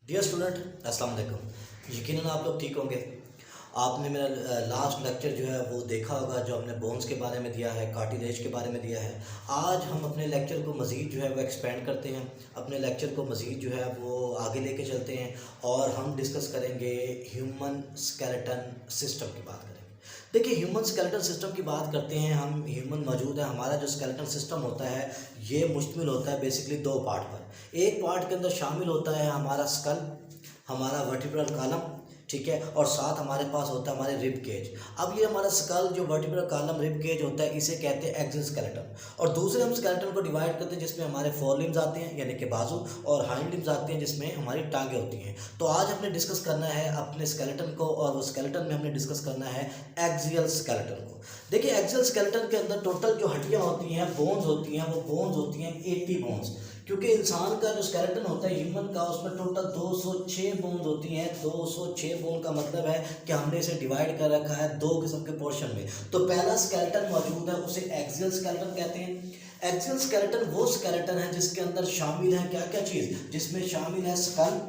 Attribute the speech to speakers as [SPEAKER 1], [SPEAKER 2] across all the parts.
[SPEAKER 1] Dear student, अस्सलाम वालेकुम। यकीनन आप लोग ठीक होंगे। आपने मेरा लास्ट लेक्चर जो है वो देखा होगा, जो हमने बोन्स के बारे में दिया है, कार्टिलेज के बारे में दिया है। आज हम अपने लेक्चर को मज़ीद जो है वो एक्सपेंड करते हैं, अपने लेक्चर को मज़ीद जो है वो आगे लेके चलते हैं और हम डिस्कस करेंगे ह्यूमन स्केलेटन सिस्टम की बात करेंगे। देखिए, ह्यूमन स्केलेटन सिस्टम की बात करते हैं हम। ह्यूमन मौजूद है, हमारा जो स्केलेटन सिस्टम होता है ये मुश्तमिल होता है बेसिकली दो पार्ट पर। एक पार्ट के अंदर शामिल होता है हमारा स्कल, हमारा वर्टिब्रल कॉलम, ठीक है, और साथ हमारे पास होता है हमारे रिब केज। अब ये हमारा स्कल जो वर्टिब्रल कॉलम रिब केज होता है इसे कहते हैं एक्सियल स्केलेटन। और दूसरे हम स्केलेटन को डिवाइड करते हैं जिसमें हमारे फोर लिम्स आते हैं यानी कि बाजू, और हाइंड लिम्स आते हैं जिसमें हमारी टांगें होती हैं। तो आज हमने डिस्कस करना है अपने स्केलेटन को, और वो स्केलेटन में हमने डिस्कस करना है एक्सियल स्केलेटन को। देखिए, एक्सियल स्केलेटन के अंदर टोटल जो हड्डियाँ होती हैं, बोन्स होती हैं, वो बोन्स होती हैं 80 बोन्स। क्योंकि इंसान का जो स्केलेटन होता है ह्यूमन का, उसमें टोटल 206 बोन्स होती हैं। 206 बोन का मतलब है कि हमने इसे डिवाइड कर रखा है दो किस्म के पोर्शन में। तो पहला स्केलेटन मौजूद है उसे एक्सियल स्केलेटन कहते हैं। एक्सियल स्केलेटन वो स्केलेटन है जिसके अंदर शामिल है क्या क्या चीज़, जिसमें शामिल है स्कल,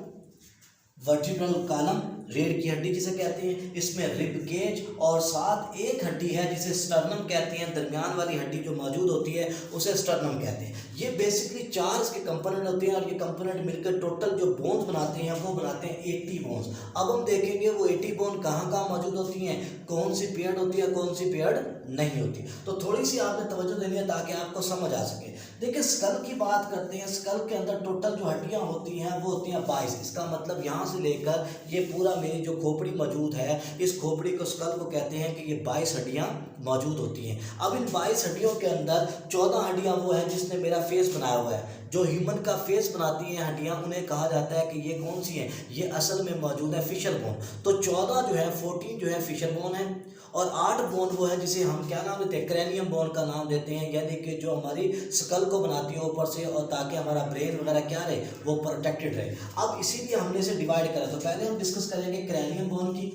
[SPEAKER 1] वर्टिब्रल कॉलम, रीढ़ की हड्डी जिसे कहते हैं, इसमें रिब केज, और साथ एक हड्डी है जिसे स्टर्नम कहते हैं। दरमियान वाली हड्डी जो मौजूद होती है उसे स्टर्नम कहते हैं। ये बेसिकली 4 इसके कंपोनेंट होते हैं और ये कंपोनेंट मिलकर टोटल जो बोन्स बनाते हैं वो बनाते हैं 80 बोन्स। अब हम देखेंगे वो 80 बोन कहाँ कहाँ मौजूद होती हैं, कौन सी पेयर्ड होती है, कौन सी पेयर्ड नहीं होती। तो थोड़ी सी आपने तवज्जो देनी है ताकि आपको समझ आ सके। देखिए, स्कल की बात करते हैं। स्कल के अंदर टोटल जो हड्डियाँ होती हैं वो होती हैं 22। इसका मतलब यहाँ से लेकर ये पूरा मेरी जो खोपड़ी मौजूद है, इस खोपड़ी को, स्कल को कहते हैं कि ये 22 हड्डियाँ मौजूद होती हैं। अब इन 22 हड्डियों के अंदर 14 हड्डियाँ वो है जिसने मेरा फेस बनाया हुआ है। जो ह्यूमन का फेस बनाती हैं हड्डियाँ, उन्हें कहा जाता है कि ये कौन सी हैं, ये असल में मौजूद है फिशर बोन। तो 14 जो है, 14 जो है फिशर बोन है, और 8 बोन वो है जिसे हम क्या नाम देते हैं, क्रैनियम बोन का नाम देते हैं। यानी कि जो हमारी स्कल को बनाती है ऊपर से, और ताकि हमारा ब्रेन वगैरह क्या रहे, वो प्रोटेक्टेड रहे। अब इसीलिए हमने इसे डिवाइड करा। तो पहले हम डिस्कस करेंगे क्रैनियम बोन की।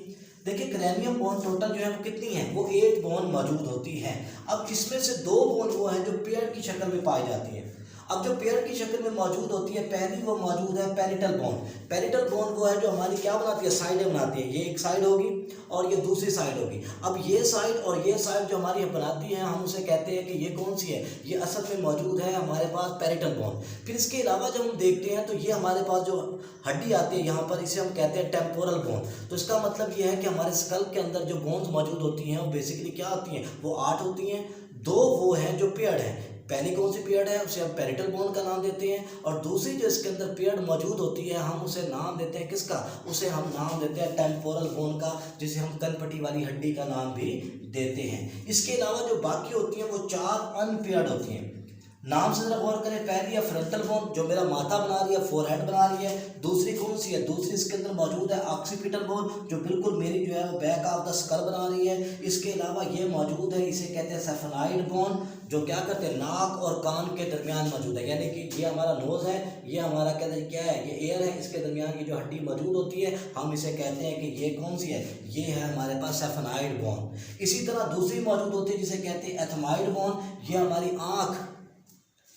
[SPEAKER 1] देखिए, क्रैनियम बोन टोटल जो है वो कितनी है, वो 8 बोन मौजूद होती है। अब इसमें से 2 बोन वो है जो पेयर की शक्ल में पाई जाती है। अब जो पेयर की शक्ल में मौजूद होती है, पहली वो मौजूद है पैरिटल बोन। पैरिटल बोन वो है जो हमारी क्या बनाती है, साइडें बनाती है। ये एक साइड होगी और ये दूसरी साइड होगी। अब ये साइड और ये साइड जो हमारी बनाती है, हम उसे कहते हैं कि ये कौन सी है, ये असल में मौजूद है हमारे पास पैरिटल बोन। फिर इसके अलावा जब हम देखते हैं तो ये हमारे पास जो हड्डी आती है यहाँ पर, इसे हम कहते हैं टेम्पोरल बोन। तो इसका मतलब ये है कि हमारे स्कल के अंदर जो बोन्स मौजूद होती हैं वो बेसिकली क्या होती हैं, वो 8 होती हैं। 2 वो हैं जो पेयर्ड हैं। पहली कौन सी पेयर्ड है, उसे हम पैरिटल बोन का नाम देते हैं, और दूसरी जो इसके अंदर पेयर्ड मौजूद होती है हम उसे नाम देते हैं किसका, उसे हम नाम देते हैं टेम्पोरल बोन का, जिसे हम कनपटी वाली हड्डी का नाम भी देते हैं। इसके अलावा जो बाकी होती हैं वो 4 अनपेयर्ड होती हैं। नाम से जरा गौर करें। पहली है फ्रंटल बोन जो मेरा माथा बना रही है, फोरहेड बना रही है। दूसरी कौन सी है, दूसरी इसके अंदर मौजूद है ऑक्सीपिटल बोन जो बिल्कुल मेरी जो है वो बैक ऑफ द स्कल बना रही है। इसके अलावा ये मौजूद है, इसे कहते हैं सेफेनॉइड बोन, जो क्या करते हैं, नाक और कान के दरमियान मौजूद है। यानी कि ये हमारा नोज है, ये हमारा कहते हैं क्या है, ये एयर है, इसके दरमियान की जो हड्डी मौजूद होती है हम इसे कहते हैं कि ये कौन सी है, ये है हमारे पास सेफेनॉइड बोन। इसी तरह दूसरी मौजूद होती है जिसे कहते हैं एथमाइड बोन। ये हमारी आँख,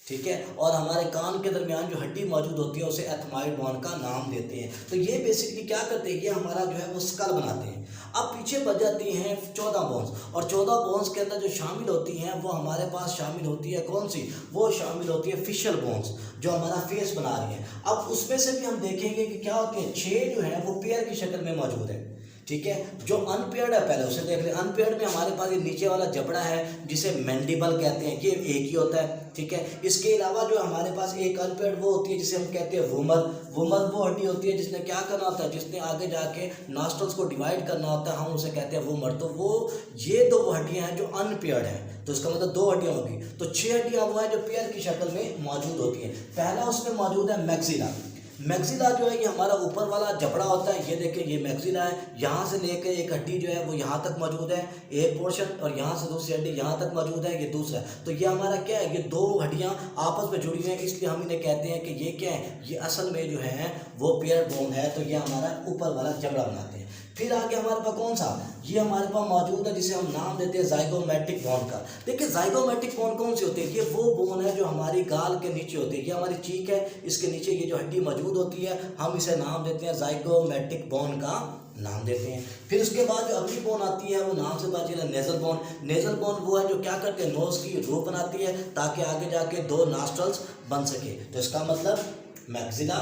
[SPEAKER 1] ठीक है, और हमारे कान के दरमियान जो हड्डी मौजूद होती है उसे एथमाइड बोन का नाम देते हैं। तो ये बेसिकली क्या करते हैं, ये हमारा जो है वो स्कल बनाते हैं। अब पीछे बच जाती हैं 14 बोन्स, और 14 बोन्स के अंदर जो शामिल होती हैं वो हमारे पास शामिल होती है कौन सी, वो शामिल होती है फिशर बोन्स जो हमारा फेस बना रही है। अब उसमें से भी हम देखेंगे कि क्या होती है, 6 जो है वो पेयर की शक्ल में मौजूद है। ठीक है, जो अनपेयर्ड है पहले उसे देख लें। अनपेयर्ड में हमारे पास ये नीचे वाला जबड़ा है जिसे मैंडिबल कहते हैं, ये एक ही होता है। ठीक है, इसके अलावा जो हमारे पास एक अनपेयर्ड वो होती है जिसे हम कहते हैं वुमर। वुमर वो हड्डी होती है जिसने क्या करना होता है, जिसने आगे जाके नॉस्ट्रल्स को डिवाइड करना होता है, हम उसे कहते हैं वुमर। तो वो ये 2 हड्डियाँ हैं जो अनपेयर्ड हैं। तो इसका मतलब 2 हड्डियाँ होगी। तो 6 हड्डियाँ वो है जो पेयर की शक्ल में मौजूद होती हैं। पहला उसमें मौजूद है मैक्सिला। मैक्सिला जो है ये हमारा ऊपर वाला जबड़ा होता है। ये देखिए, ये मैक्सिला है, यहाँ से लेकर एक हड्डी जो है वो यहाँ तक मौजूद है, एक पोर्शन, और यहाँ से दूसरी हड्डी यहाँ तक मौजूद है, ये दूसरा। तो ये हमारा क्या है, ये 2 हड्डियाँ आपस में जुड़ी हुई हैं, इसलिए हम इन्हें कहते हैं कि ये क्या है, ये असल में जो है वो पेयर बोन है। तो ये हमारा ऊपर वाला जबड़ा बनाते हैं। फिर आगे हमारे पास कौन सा, ये हमारे पास मौजूद है जिसे हम नाम देते हैं जाइगोमेट्रिक बोन का। देखिए, जाइगोमेट्रिक बोन कौन सी होती है, ये वो बोन है जो हमारी गाल के नीचे होती है। ये हमारी चीक है, इसके नीचे ये जो हड्डी मौजूद मौजूद होती है, हम इसे नाम देते हैं जाइगोमेटिक बोन का नाम देते हैं। फिर उसके बाद जो अगली बोन आती है वो नाम से पता चला नेजल बोन। नेजल बोन वो है जो क्या करते हैं, नोज की रूप बनाती है ताकि आगे जाके 2 नॉस्ट्रल्स बन सके। तो इसका मतलब मैक्सिला,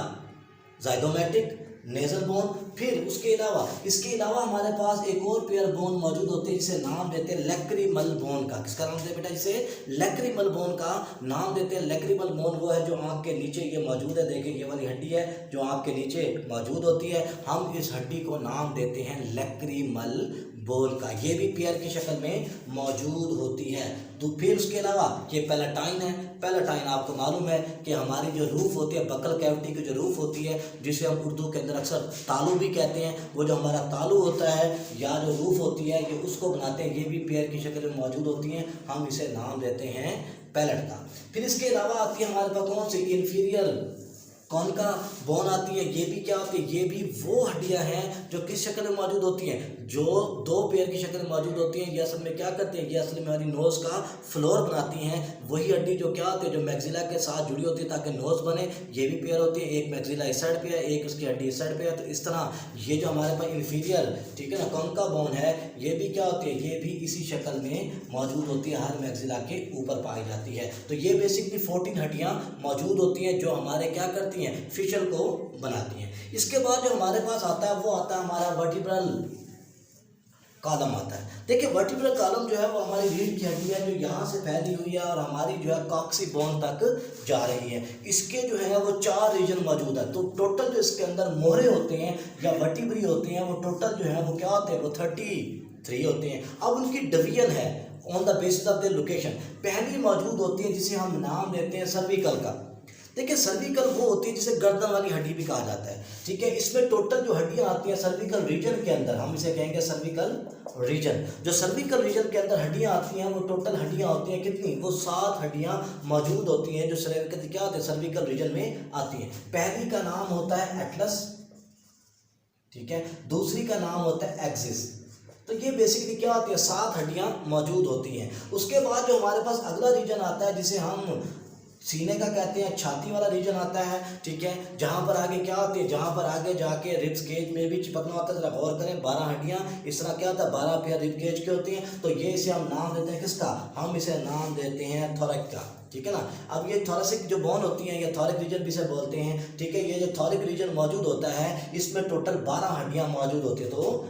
[SPEAKER 1] जाइगोमेटिक, नेजल बोन। फिर उसके अलावा इसके अलावा हमारे पास एक और पेयर बोन मौजूद होते हैं जिसे नाम देते हैं लैक्रिमल बोन का। किसका नाम देते हैं बेटा, जिसे लैक्रिमल बोन का नाम देते हैं। लैक्रिमल बोन वो है जो आँख के नीचे ये मौजूद है, देखिए ये वाली हड्डी है जो आँख के नीचे मौजूद होती है, हम इस हड्डी को नाम देते हैं लैक्रिमल बोन का। ये भी पेयर की शक्ल में मौजूद होती है। तो फिर उसके अलावा ये पैलेटाइन है। पैलेटाइन आपको मालूम है कि हमारी जो रूफ होती है, बकल कैविटी की जो रूफ होती है, जिसे हम उर्दू के अंदर अक्सर तालू भी कहते हैं, वो जो हमारा तालू होता है या जो रूफ होती है ये उसको बनाते हैं, ये भी पेयर की शक्ल में मौजूद होती हैं, हम इसे नाम देते हैं पैलेट का। फिर इसके अलावा आती है हमारे पास कौन सी, इन्फीरियर कौन का बोन आती है। ये भी क्या होती है, ये भी वो हड्डियां हैं जो किस शक्ल में मौजूद होती हैं, जो 2 पेयर की शक्ल में मौजूद होती हैं। ये असल में क्या करते हैं, ये असल में हमारी नोज़ का फ्लोर बनाती हैं। वही हड्डी जो क्या होती है, जो मैक्सिला के साथ जुड़ी होती है ताकि नोज़ बने, ये भी पेयर होती है। एक मैक्सिला इस साइड पे है, एक उसकी हड्डी इस साइड पे है। तो इस तरह ये जो हमारे पास इन्फीरियर, ठीक है ना, कौन का बोन है, ये भी क्या होती है, ये भी इसी शक्ल में मौजूद होती है, हर मैक्सिला के ऊपर पाई जाती है। तो ये बेसिकली 14 हड्डियाँ मौजूद होती हैं जो हमारे क्या करती हैं, फिशर को बनाती हैं। इसके बाद जो हमारे पास आता है वो आता है हमारा वर्टिब्रल कॉलम आता है। देखिए वर्टिब्रल कॉलम जो है वो हमारी रीढ़ की हड्डी है जो यहाँ से फैली हुई है और हमारी जो है कॉक्सी बोन तक जा रही है। इसके जो है वो 4 रीजन मौजूद है। तो टोटल जो इसके अंदर मोहरे होते हैं या वर्टिब्री होते हैं वो टोटल जो है वो क्या होते हैं, वो 33 होते हैं। अब उनकी डिवीजन है on the basis of the location. पहली मौजूद होती है जिसे हम नाम देते हैं सर्विकल का। देखिए सर्विकल वो होती है जिसे गर्दन वाली हड्डी भी कहा जाता है, ठीक है। इसमें टोटल जो हड्डियां आती हैं सर्विकल रीजन के अंदर, हम इसे कहेंगे सर्विकल रीजन। जो सर्विकल रीजन के अंदर हड्डियां आती हैं वो टोटल हड्डियां होती हैं कितनी, वो 7 हड्डियां मौजूद होती हैं जो शरीर के क्या होते हैं, सर्विकल रीजन में आती हैं। पहली का नाम होता है एटलस, ठीक है। दूसरी का नाम होता है एक्सिस। तो ये बेसिकली क्या होती है, 7 हड्डियां मौजूद होती हैं। उसके बाद जो हमारे पास अगला रीजन आता है जिसे हम सीने का कहते हैं, छाती वाला रीजन आता है, ठीक है। जहाँ पर आगे क्या होती है, जहाँ पर आगे जाके रिब्स गेज में भी चिपकना होता है। जरा गौर करें, 12 हड्डियाँ इस तरह क्या होता है, 12 पेयर रिब गेज के होती हैं। तो ये इसे हम नाम देते हैं किसका, हम इसे नाम देते हैं थोरैक का, ठीक है ना। अब ये थोरेसिक जो बोन होती है ये थोरिक रीजन भी से बोलते हैं, ठीक है। ये जो थोरिक रीजन मौजूद होता है इसमें टोटल 12 हड्डियाँ मौजूद होती है। तो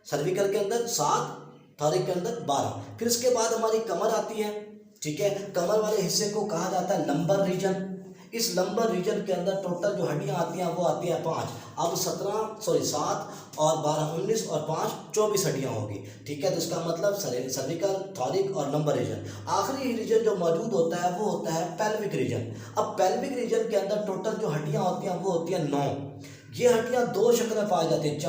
[SPEAKER 1] सर्विकल के अंदर 7, थोरिक के अंदर 12। फिर उसके बाद हमारी कमर आती है, ठीक है। कमर वाले हिस्से को कहा जाता है लंबर रीजन। इस लंबर रीजन के अंदर टोटल जो हड्डियां आती हैं वो आती हैं 5। अब 7 और 12 19 और 5 24 हड्डियां होगी, ठीक है। तो इसका मतलब सर्विकल, थोरिक और लंबर रीजन। आखिरी रीजन जो मौजूद होता है वो होता है पेल्विक रीजन। अब पेल्विक रीजन के अंदर टोटल जो हड्डियां होती हैं वो होती हैं 9। ये हड्डियां 2 शक्ल में पाई जाती हैं,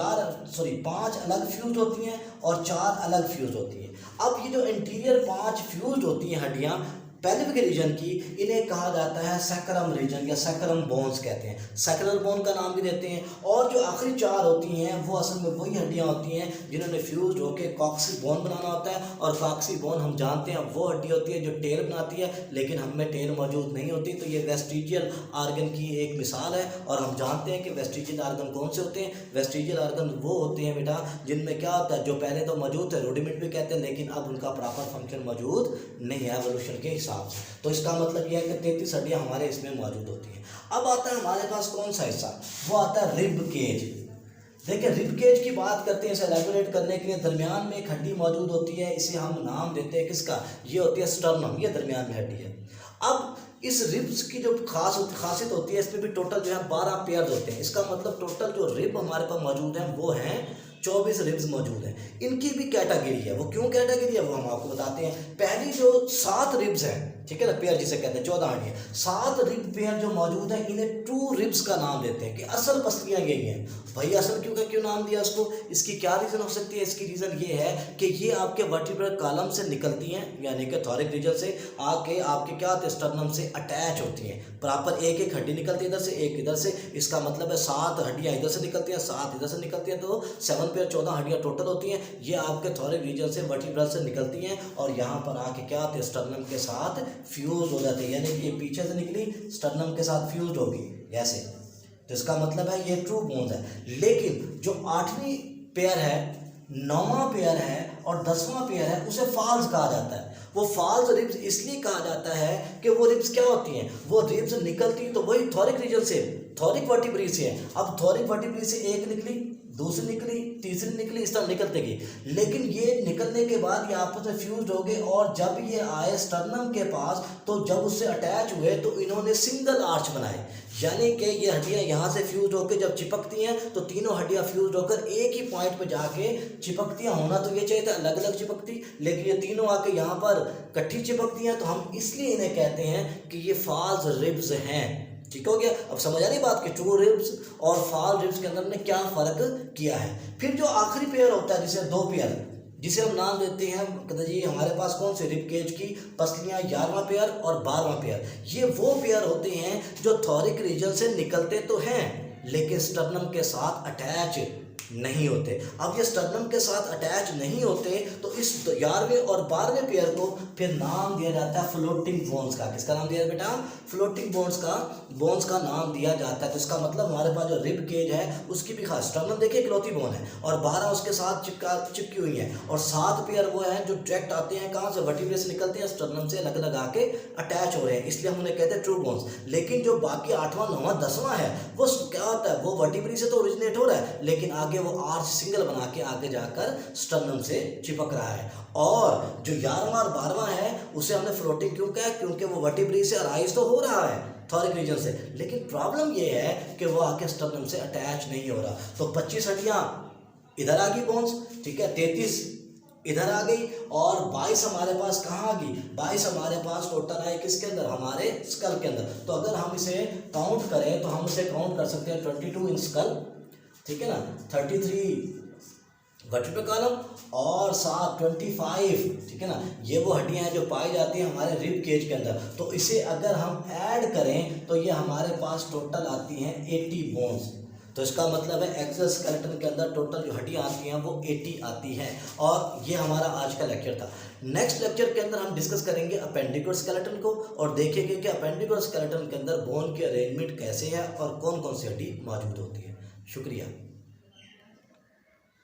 [SPEAKER 1] 5 अलग फ्यूज होती हैं और 4 अलग फ्यूज होती हैं। अब ये जो इंटीरियर 5 फ्यूज होती हैं हड्डियां पेल्विक रीजन की, इन्हें कहा जाता है सैक्रम रीजन या सैक्रम बोन्स कहते हैं। सैक्रल बोन का नाम भी देते हैं। और जो आखिरी 4 होती हैं वो असल में वही हड्डियां होती हैं जिन्होंने फ्यूज होकर कॉक्सी बोन बनाना होता है। और कॉक्सी बोन हम जानते हैं वो हड्डी होती है जो टेल बनाती है, लेकिन हम में टेल मौजूद नहीं होती। तो ये वेस्टिजियल आर्गन की एक मिसाल है। और हम जानते हैं कि वेस्टिजियल आर्गन कौन से होते हैं, वेस्टिजियल आर्गन वो होते हैं बेटा जिनमें क्या होता है, जो पहले तो मौजूद थे, रूडिमेंट भी कहते हैं, लेकिन अब उनका प्रॉपर फंक्शन मौजूद नहीं है एवोल्यूशन के। तो इसका मतलब यह है कि 33 हड्डियां हमारे इसमें मौजूद होती हैं। अब आता है हमारे पास कौन सा हिस्सा, वो आता है रिब केज। देखिए रिब केज की बात करते हैं, इसे रेगुलेट करने के लिए दरमियान में एक हड्डी मौजूद होती है, इसे हम नाम देते हैं किसका, ये होती है स्टर्नम। ये दरमियान में हड्डी है। अब इस रिब्स की जो खासियत होती है, इसमें भी टोटल जो है 12 पेयर होते हैं। इसका मतलब टोटल जो रिब हमारे पास मौजूद हैं वो हैं 24 रिब्स मौजूद हैं। इनकी भी कैटेगरी है, वो क्यों कैटेगरी है वो हम आपको बताते हैं। पहली जो 7 रिब्स हैं, ठीक है ना, पेयर जिसे कहते हैं 14 हड्डियाँ, 7 रिब पेयर जो मौजूद हैं इन्हें 2 रिब्स का नाम देते हैं कि असल पसलियाँ यही हैं। भाई असल क्यों नाम दिया उसको, इसकी क्या रीज़न हो सकती है। इसकी रीज़न ये है कि ये आपके वर्टिब्रल कॉलम से निकलती हैं, यानी कि थोरिक रीजन से आके आपके क्या होते हैं, स्टर्नम से अटैच होती हैं। प्रॉपर एक हड्डी निकलती है इधर से, एक इधर से। इसका मतलब है 7 हड्डियाँ इधर से निकलती हैं, 7 इधर से निकलती हैं। तो 7 पेयर 14 हड्डियाँ टोटल होती हैं। ये आपके थोरिक रीजन से वर्टिब्रल से निकलती हैं और यहाँ पर आके क्या होते हैं, स्टर्नम के साथ फ्यूज हो जाते हैं। यानी कि ये पीछे से निकली, स्टर्नम के साथ फ्यूज होगी ऐसे, तो इसका मतलब है ये ट्रू बोन्स है। लेकिन जो 8वीं पेयर है, 9वां पेयर है और 10वां पेयर है उसे फॉल्स कहा जाता है। वो फॉल्स रिब्स इसलिए कहा जाता है कि वो रिब्स क्या होती हैं, वो रिब्स निकलती तो वही थोरिक रीजन से, थोरिक वर्टिब्री से है। अब थोरिक वर्टिब्री से एक निकली, दूसरी निकली, तीसरी निकली, इस तरह निकलते गई। लेकिन ये निकलने के बाद ये आपस में फ्यूज हो गए और जब ये आए स्टर्नम के पास तो जब उससे अटैच हुए तो इन्होंने सिंगल आर्च बनाए, यानी कि ये हड्डियाँ यहाँ से फ्यूज होकर जब चिपकती हैं तो तीनों हड्डियाँ फ्यूज होकर एक ही पॉइंट पे जाके चिपकती हैं। होना तो ये चाहिए था अलग अलग चिपकती, लेकिन ये तीनों आके यहाँ पर इकट्ठी चिपकती हैं, तो हम इसलिए इन्हें कहते हैं कि ये फॉल्स रिब्स हैं। ठीक हो गया। अब समझ आ रही बात कि ट्रू रिब्स और फॉल्स रिब्स के अंदर ने क्या फ़र्क किया है। फिर जो आखिरी पेयर होता है जिसे 2 पेयर, जिसे हम नाम देते हैं, कहते जी हमारे पास कौन से रिब केज की पसलियाँ 11वां पेयर और 12वां पेयर। ये वो पेयर होते हैं जो थोरिक रीजन से निकलते तो हैं लेकिन स्टर्नम के साथ अटैच नहीं होते। अब ये स्टर्नम के साथ अटैच नहीं होते तो इस 11वें और 12वें पेयर को फिर नाम दिया जाता है फ्लोटिंग बोन्स का। किसका नाम दिया बेटा? फ्लोटिंग बोन्स का नाम दिया जाता है। तो इसका मतलब हमारे पास जो रिब केज है उसकी भी खास, स्टर्नम देखिए इकलौती बोन है और 12 उसके साथ चिपकी हुई है और 7 पेयर वो हैं जो डायरेक्ट आते हैं कहाँ से, वर्टिब्रे से निकलते हैं, स्टर्नम से लग लगा के अटैच हो रहे हैं, इसलिए हम उन्हें कहते हैं ट्रू बोन्स। लेकिन जो बाकी 8वां 9वां 10वां है वो क्या होता है, वो वर्टिब्रे से तो ओरिजिनेट हो रहा है लेकिन आगे वो आर्च सिंगल बना के आगे जाकर स्टर्नम से चिपक रहा है। और जो 11वां और 12वां है उसे हमने फ्लोटिंग क्यों कहा, क्योंकि वो वर्टिब्रे से अराइज तो हो रहा है थोरिक रीजन से, लेकिन प्रॉब्लम ये है कि वो आके स्टर्नम से अटैच नहीं हो रहा। तो 25 हड्डियां इधर आ गई बोन्स, ठीक है, 33 इधर आ गई और 22 हमारे पास कहाँ आ गई, 22 हमारे पास टोटल है किसके अंदर, हमारे स्कल के अंदर। तो अगर हम इसे काउंट करें तो हम इसे काउंट कर सकते हैं 22 इन स्कल, ठीक है ना, 33 वर्टिब्रल कॉलम और 7 25, ठीक है ना। ये वो हड्डियां हैं जो पाई जाती हैं हमारे रिब केज के अंदर। तो इसे अगर हम ऐड करें तो ये हमारे पास टोटल आती हैं 80 बोन्स। तो इसका मतलब है एक्सोस्केलेटन के अंदर टोटल जो हड्डियां आती हैं वो 80 आती हैं। और ये हमारा आज का लेक्चर था। नेक्स्ट लेक्चर के अंदर हम डिस्कस करेंगे अपेंडिकुलर स्केलेटन को और देखेंगे कि अपेंडिकुलर स्केलेटन के अंदर बोन की अरेंजमेंट कैसे है और कौन कौन सी हड्डी मौजूद होती है। शुक्रिया।